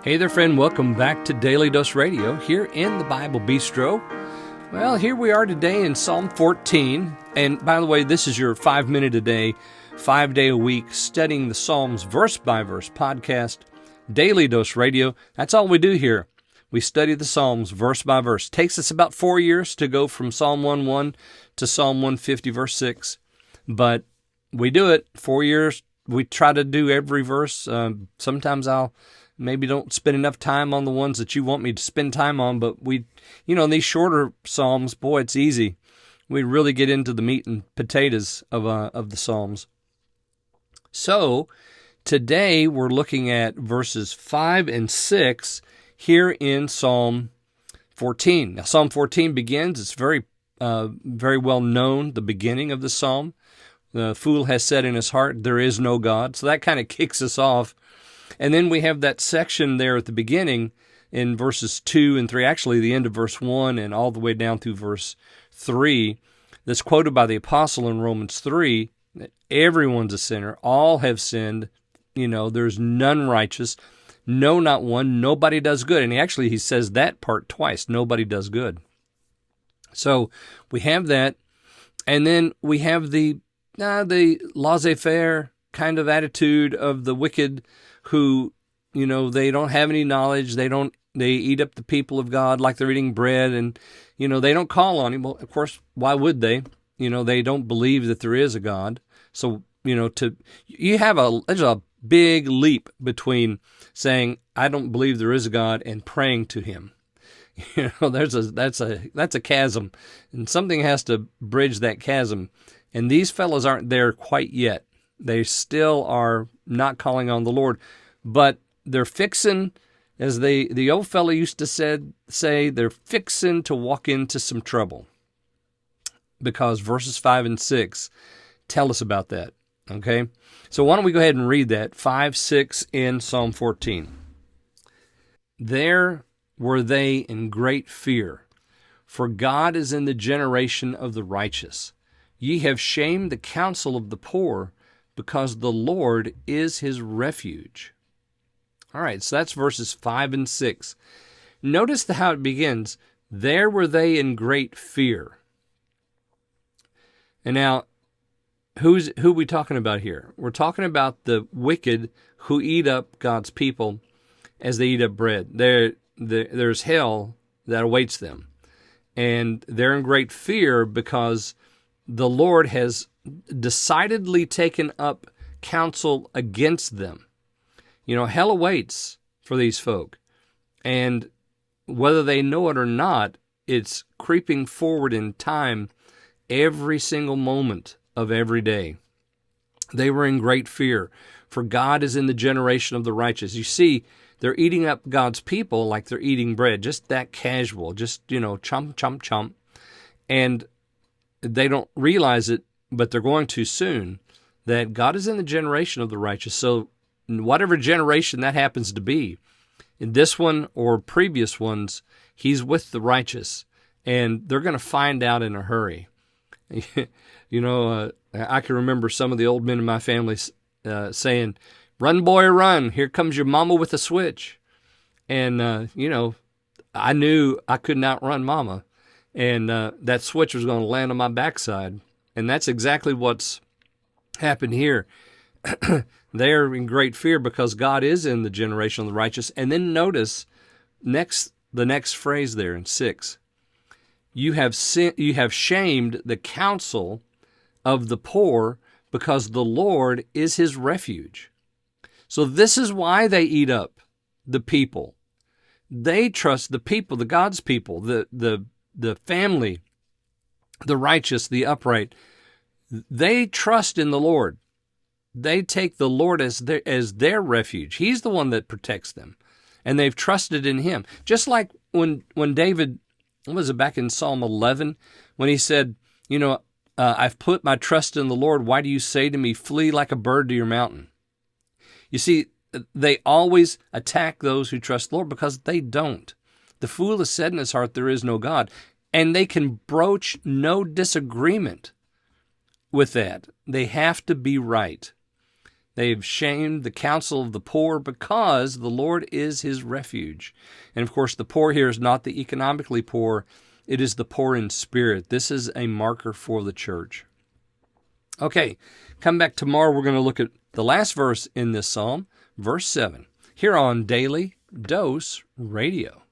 Hey there, friend. Welcome back to Daily Dose Radio here in the Bible Bistro. Well, here we are today in Psalm 14. And by the way, this is your 5-minute a day, 5-day a week, studying the Psalms verse by verse podcast, Daily Dose Radio. That's all we do here. We study the Psalms verse by verse. Takes us about 4 years to go from Psalm 1:1 to Psalm 150, verse 6. But we do it 4 years. We try to do every verse. Sometimes I'll maybe don't spend enough time on the ones that you want me to spend time on, but in these shorter Psalms, boy, it's easy. We really get into the meat and potatoes of the Psalms. So today we're looking at verses 5 and 6 here in Psalm 14. Now, Psalm 14 begins, it's very well known, the beginning of the Psalm. The fool has said in his heart, there is no God. So that kind of kicks us off. And then we have that section there at the beginning in verses 2 and 3, actually the end of verse 1 and all the way down through verse 3, that's quoted by the apostle in Romans 3, that everyone's a sinner, all have sinned, there's none righteous, no, not one, nobody does good. And he says that part twice, nobody does good. So we have that, and then we have the laissez-faire kind of attitude of the wicked who, they don't have any knowledge. They eat up the people of God like they're eating bread, and, they don't call on him. Well, of course, why would they? They don't believe that there is a God. So, there's a big leap between saying, I don't believe there is a God, and praying to him. That's a chasm, and something has to bridge that chasm. And these fellows aren't there quite yet. They still are not calling on the Lord, but they're fixing, as the old fellow used to say, they're fixing to walk into some trouble, because verses 5 and 6 tell us about that. Okay, so why don't we go ahead and read that 5, 6 in Psalm 14. There were they in great fear, for God is in the generation of the righteous. Ye have shamed the counsel of the poor, because the Lord is his refuge. All right, so that's verses 5 and 6. Notice how it begins. There were they in great fear. And now, who are we talking about here? We're talking about the wicked who eat up God's people as they eat up bread. There's hell that awaits them. And they're in great fear because the Lord has decidedly taken up counsel against them. Hell awaits for these folk. And whether they know it or not, it's creeping forward in time every single moment of every day. They were in great fear, for God is in the generation of the righteous. You see, they're eating up God's people like they're eating bread, just that casual, just, chomp, chomp, chomp. And they don't realize it, but they're going to soon, that God is in the generation of the righteous. So whatever generation that happens to be, in this one or previous ones, he's with the righteous, and they're going to find out in a hurry. I can remember some of the old men in my family saying, run, boy, run, here comes your mama with a switch. And, I knew I couldn't outrun mama, and that switch was going to land on my backside. And that's exactly what's happened here. They're in great fear because God is in the generation of the righteous. And then notice the next phrase there in 6. You have shamed the counsel of the poor, because the Lord is his refuge. So this is why they eat up the people. They trust the people, the God's people, the family, the righteous, the upright. They trust in the Lord. They take the Lord as their refuge. He's the one that protects them, and they've trusted in him. Just like when David, what was it, back in Psalm 11, when he said, I've put my trust in the Lord. Why do you say to me, flee like a bird to your mountain? You see, they always attack those who trust the Lord because they don't. The fool has said in his heart, there is no God. And they can broach no disagreement with that. They have to be right. They've shamed the counsel of the poor because the Lord is his refuge. And of course, the poor here is not the economically poor. It is the poor in spirit. This is a marker for the church. Okay, come back tomorrow. We're going to look at the last verse in this psalm, verse 7, here on Daily Dose Radio.